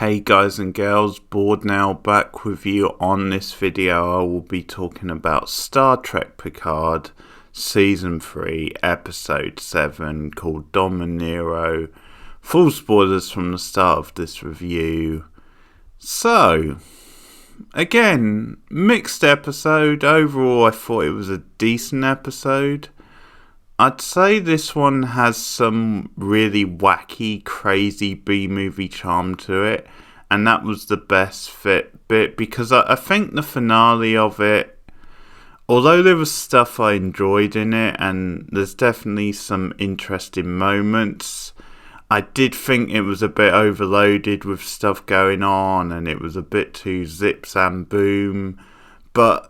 Hey guys and girls, Bored now, back with you. On this video I will be talking about Star Trek Picard Season 3 Episode 7 called Dominero. Full spoilers from the start of this review. So, again, mixed episode. Overall I thought it was a decent episode. I'd say this one has some really wacky, crazy B-movie charm to it, and that was the best fit bit, because I think the finale of it, although there was stuff I enjoyed in it, and there's definitely some interesting moments, I did think it was a bit overloaded with stuff going on, and it was a bit too zip, zam, boom, but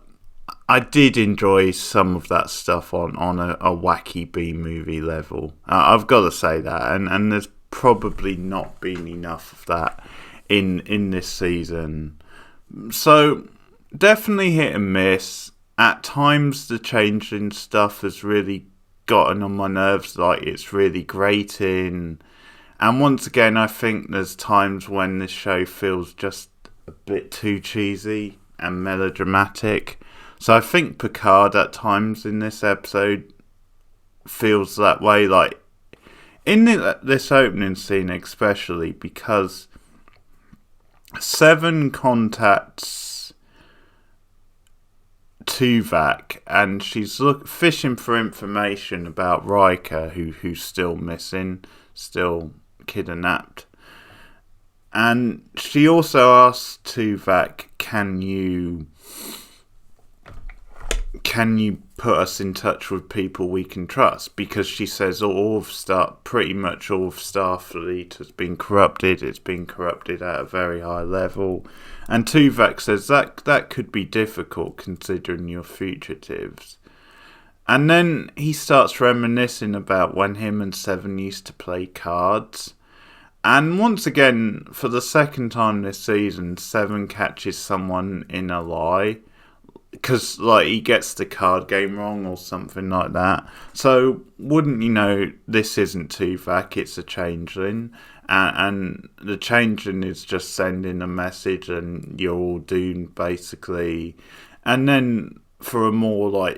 I did enjoy some of that stuff on a wacky B-movie level. I've got to say that, and there's probably not been enough of that in this season. So, definitely hit and miss. At times, the changing stuff has really gotten on my nerves, like it's really grating. And once again, I think there's times when this show feels just a bit too cheesy and melodramatic. So I think Picard at times in this episode feels that way, like in this opening scene especially, because Seven contacts Tuvok and she's fishing for information about Riker, who's still missing, still kidnapped. And she also asks Tuvok, can you put us in touch with people we can trust? Because she says pretty much all of Starfleet has been corrupted. It's been corrupted at a very high level. And Tuvok says that could be difficult considering you're fugitives. And then he starts reminiscing about when him and Seven used to play cards. And once again, for the second time this season, Seven catches someone in a lie. Because, he gets the card game wrong or something like that. So, wouldn't you know, this isn't Tuvok, it's a changeling. And the changeling is just sending a message and you're all doomed, basically. And then, for a more,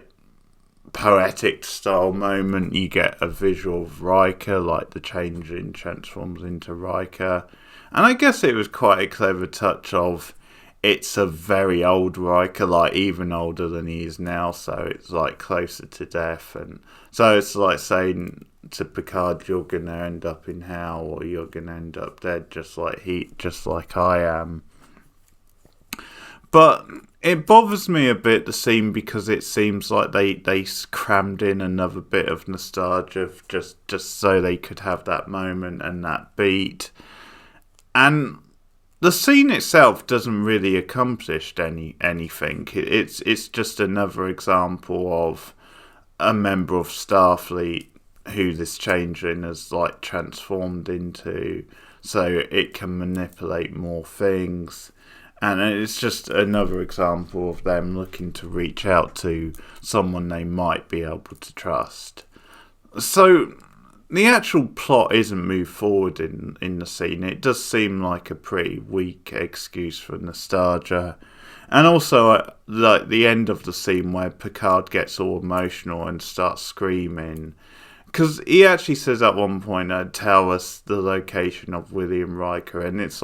poetic style moment, you get a visual of Riker, the changeling transforms into Riker. And I guess it was quite a clever touch of, it's a very old Riker, even older than he is now, so it's closer to death, and so it's like saying to Picard, you're gonna end up in hell, or you're gonna end up dead, just like I am. But it bothers me a bit, the scene, because it seems like they crammed in another bit of nostalgia just so they could have that moment and that beat, and the scene itself doesn't really accomplish anything. It's just another example of a member of Starfleet who this changeling has transformed into, so it can manipulate more things. And it's just another example of them looking to reach out to someone they might be able to trust. So the actual plot isn't moved forward in the scene. It does seem like a pretty weak excuse for nostalgia. And also, the end of the scene where Picard gets all emotional and starts screaming. Because he actually says at one point, tell us the location of William Riker. And it's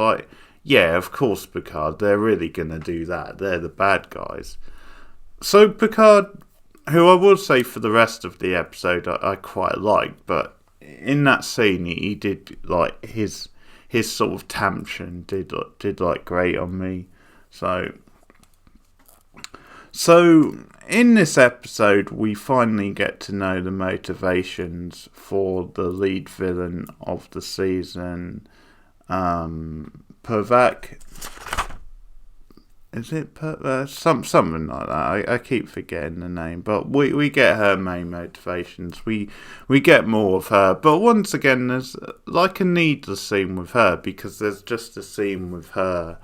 yeah, of course, Picard, they're really going to do that. They're the bad guys. So Picard, who I will say for the rest of the episode I quite like, but in that scene, he did his sort of tantrum did great on me. So in this episode, we finally get to know the motivations for the lead villain of the season, Tuvok. Is it something like that? I keep forgetting the name, but we get her main motivations. We get more of her, but once again, there's a needless scene with her, because there's just a scene with her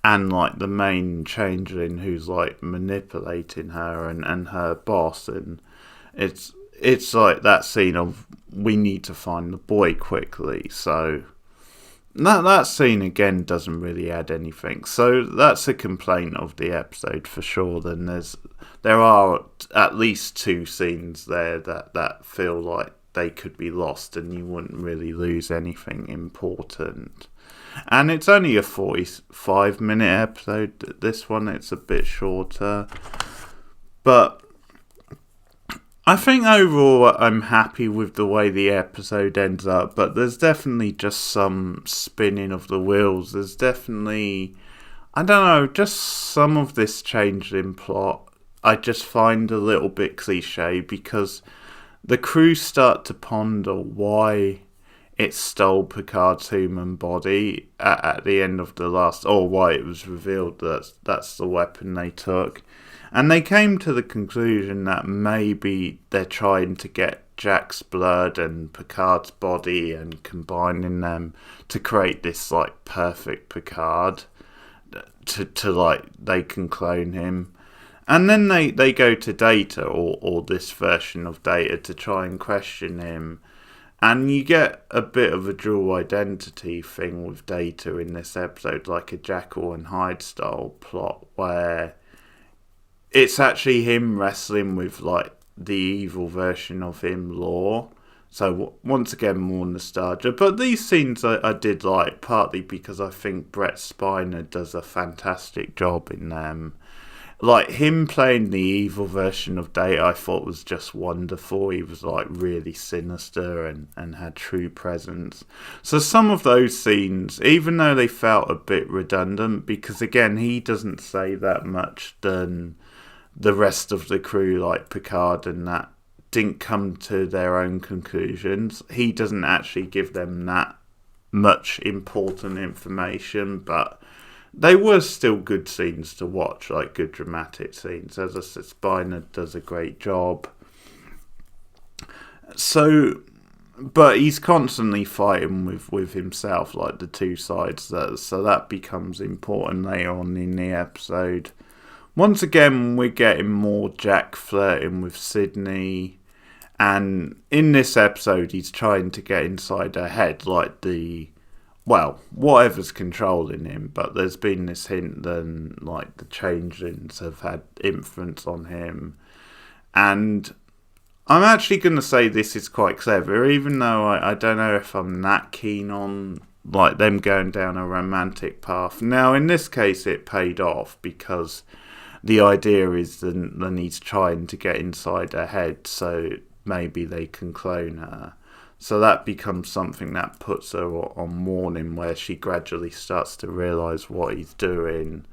and the main changeling who's manipulating her and her boss, and it's that scene of we need to find the boy quickly. So that scene again doesn't really add anything. So that's a complaint of the episode for sure. Then there are at least 2 scenes there that feel like they could be lost, and you wouldn't really lose anything important. And it's only a 45-minute episode. This one, it's a bit shorter, but I think overall I'm happy with the way the episode ends up, but there's definitely just some spinning of the wheels. There's definitely, I don't know, just some of this change in plot I just find a little bit cliche, because the crew start to ponder why it stole Picard's human body at the end of the last, or why it was revealed that that's the weapon they took. And they came to the conclusion that maybe they're trying to get Jack's blood and Picard's body and combining them to create this like perfect Picard, to like they can clone him. And then they go to Data, or this version of Data, to try and question him. And you get a bit of a dual identity thing with Data in this episode, like a Jekyll and Hyde style plot, where it's actually him wrestling with like the evil version of him, Law. So once again, more nostalgia. But these scenes I did like, partly because I think Brett Spiner does a fantastic job in them. Like him playing the evil version of Data, I thought was just wonderful. He was like really sinister and had true presence. So some of those scenes, even though they felt a bit redundant, because again, he doesn't say that much, than the rest of the crew, like Picard and that, didn't come to their own conclusions. He doesn't actually give them that much important information, but they were still good scenes to watch, like good dramatic scenes. As I said, Spiner does a great job. So, but he's constantly fighting with himself, like the two sides. So that becomes important later on in the episode. Once again, we're getting more Jack flirting with Sydney. And in this episode, he's trying to get inside her head, like whatever's controlling him, but there's been this hint that like the changelings have had influence on him. And I'm actually going to say this is quite clever, even though I don't know if I'm that keen on like them going down a romantic path. Now, in this case, it paid off, because the idea is that he's trying to get inside her head, so maybe they can clone her. So that becomes something that puts her on warning, where she gradually starts to realise what he's doing.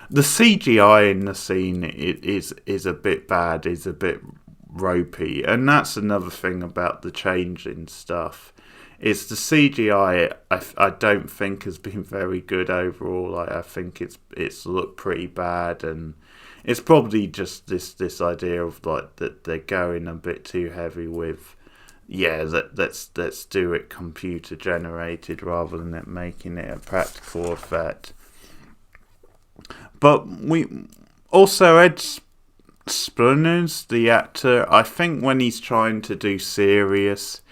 The CGI in the scene is a bit bad, is a bit ropey, and that's another thing about the changing stuff. It's the CGI I don't think has been very good overall. I think it's looked pretty bad, and it's probably just this idea of like that they're going a bit too heavy with, let's do it computer generated rather than it making it a practical effect. But we also, Ed Spruance, the actor, I think when he's trying to do serious,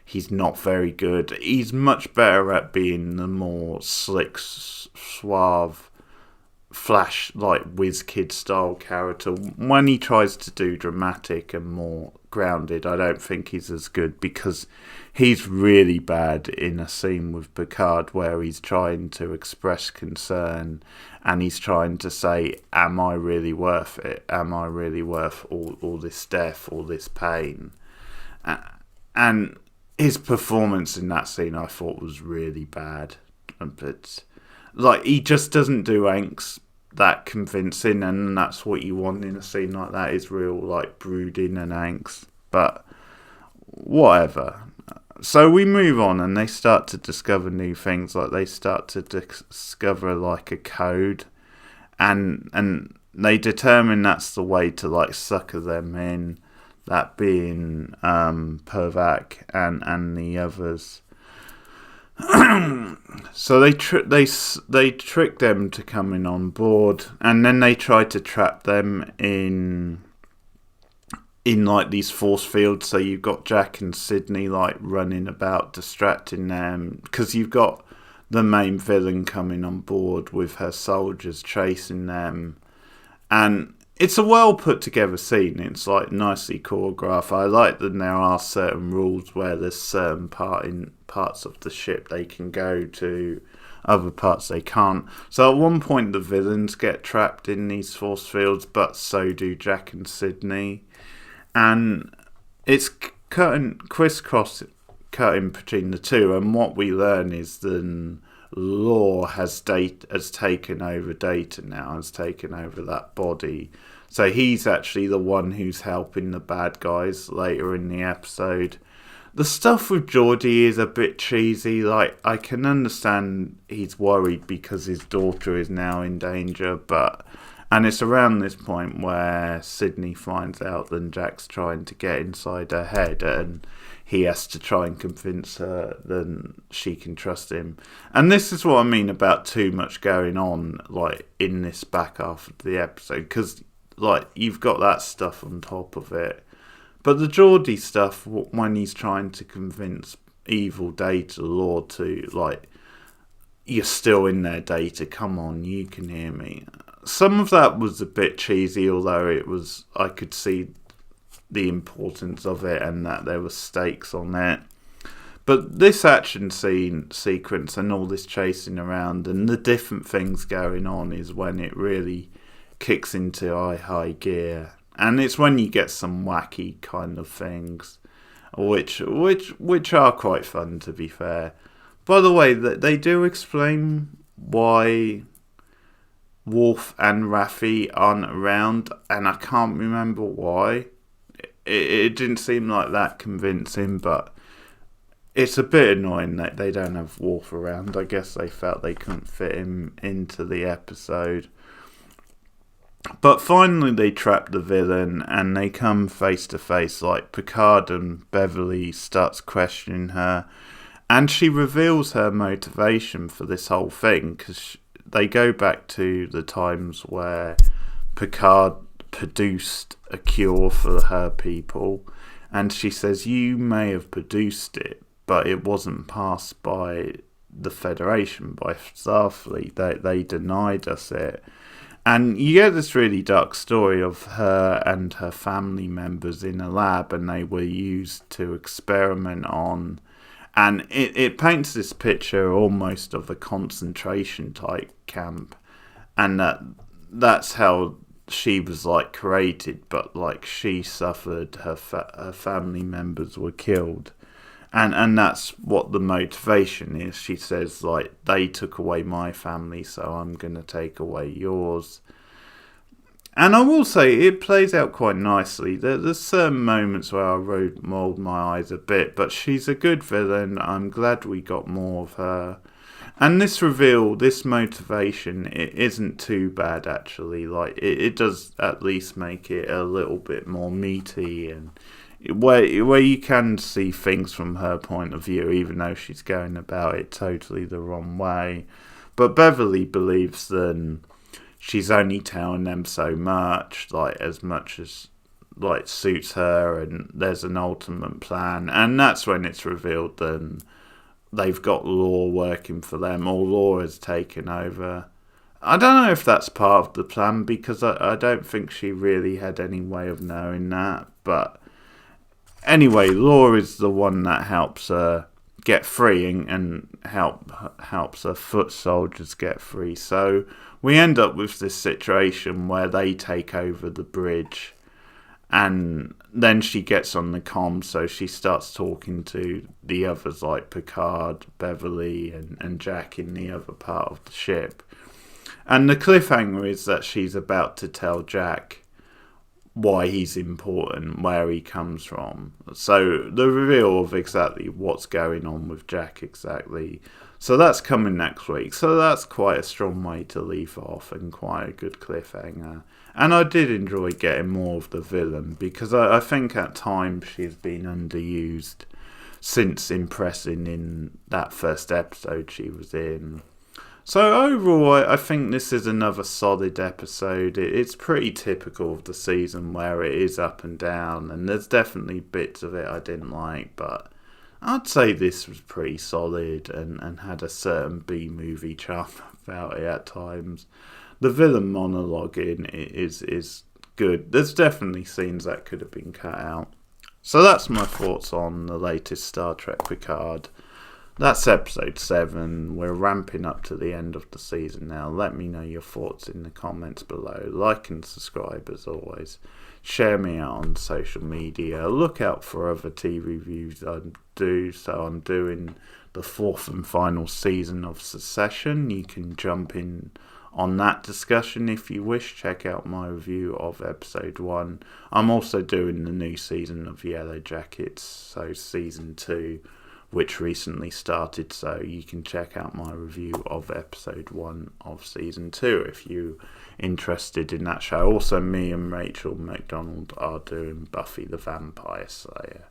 he's not very good. He's much better at being the more slick, suave, Flash, like whiz kid style character. When he tries to do dramatic and more grounded, I don't think he's as good, because he's really bad in a scene with Picard where he's trying to express concern and he's trying to say, am I really worth it? Am I really worth all this death, all this pain? And his performance in that scene I thought was really bad. But like, he just doesn't do angst that convincing, and that's what you want in a scene like that, is real like brooding and angst. But whatever. So we move on, and they start to discover new things. Like they start to discover like a code, and they determine that's the way to like sucker them in. That being Pervac and the others. So they trick them to coming on board, and then they try to trap them in like these force fields. So you've got Jack and Sydney like running about distracting them, because you've got the main villain coming on board with her soldiers chasing them. And it's a well put together scene. It's like nicely choreographed. I like that there are certain rules where there's certain parts of the ship they can go to, other parts they can't. So at one point the villains get trapped in these force fields, but so do Jack and Sydney. And it's crisscross cutting between the two, and what we learn is that Law has taken over Data now, has taken over that body. So he's actually the one who's helping the bad guys later in the episode. The stuff with Geordi is a bit cheesy. Like, I can understand he's worried because his daughter is now in danger, and it's around this point where Sydney finds out that Jack's trying to get inside her head, and he has to try and convince her that she can trust him. And this is what I mean about too much going on, like, in this back half of the episode, because, like, you've got that stuff on top of it. But the Geordie stuff, when he's trying to convince evil Data Law to, like, you're still in there, Data, come on, you can hear me. Some of that was a bit cheesy, although I could see the importance of it and that there were stakes on it. But this action sequence and all this chasing around and the different things going on is when it really kicks into high gear. And it's when you get some wacky kind of things, which are quite fun, to be fair. By the way, they do explain why Worf and Raffi aren't around, and I can't remember why. It didn't seem like that convincing, but it's a bit annoying that they don't have Worf around. I guess they felt they couldn't fit him into the episode. But finally they trap the villain and they come face to face. Like, Picard and Beverly starts questioning her, and she reveals her motivation for this whole thing, because they go back to the times where Picard produced a cure for her people, and she says, you may have produced it, but it wasn't passed by the Federation, by Starfleet. They denied us it. And you get this really dark story of her and her family members in a lab, and they were used to experiment on. And it paints this picture almost of a concentration type camp. And that's how she was, like, created, but, like, she suffered, her family members were killed. And that's what the motivation is. She says, like, they took away my family, so I'm going to take away yours. And I will say, it plays out quite nicely. There's certain moments where I rolled my eyes a bit, but she's a good villain. I'm glad we got more of her. And this reveal, this motivation, it isn't too bad, actually. Like, it does at least make it a little bit more meaty, and where you can see things from her point of view, even though she's going about it totally the wrong way. But Beverly believes that she's only telling them so much, like, as much as, like, suits her, and there's an ultimate plan. And that's when it's revealed that they've got Law working for them, or Law has taken over. I don't know if that's part of the plan, because I don't think she really had any way of knowing that. But anyway, Law is the one that helps her get free and helps her foot soldiers get free. So we end up with this situation where they take over the bridge, and then she gets on the comm, so she starts talking to the others, like Picard, Beverly, and Jack in the other part of the ship. And the cliffhanger is that she's about to tell Jack why he's important, where he comes from. So the reveal of exactly what's going on with Jack exactly. So that's coming next week. So that's quite a strong way to leave off, and quite a good cliffhanger. And I did enjoy getting more of the villain, because I think at times she's been underused since impressing in that first episode she was in. So overall, I think this is another solid episode. It's pretty typical of the season, where it is up and down, and there's definitely bits of it I didn't like, but I'd say this was pretty solid and had a certain B-movie charm about it at times. The villain monologuing is good. There's definitely scenes that could have been cut out. So that's my thoughts on the latest Star Trek Picard. That's episode 7. We're ramping up to the end of the season now. Let me know your thoughts in the comments below. Like and subscribe as always. Share me out on social media. Look out for other TV reviews I do. So I'm doing the 4th and final season of Succession. You can jump in on that discussion if you wish. Check out my review of episode 1. I'm also doing the new season of Yellow Jackets, so season 2, which recently started, so you can check out my review of episode 1 of season 2 if you're interested in that show. Also, me and Rachel McDonald are doing Buffy the Vampire Slayer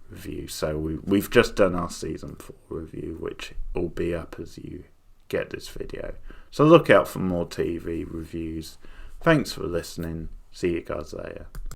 review, so we've just done our season 4 review, which will be up as you get this video. So look out for more TV reviews. Thanks for listening. See you guys later.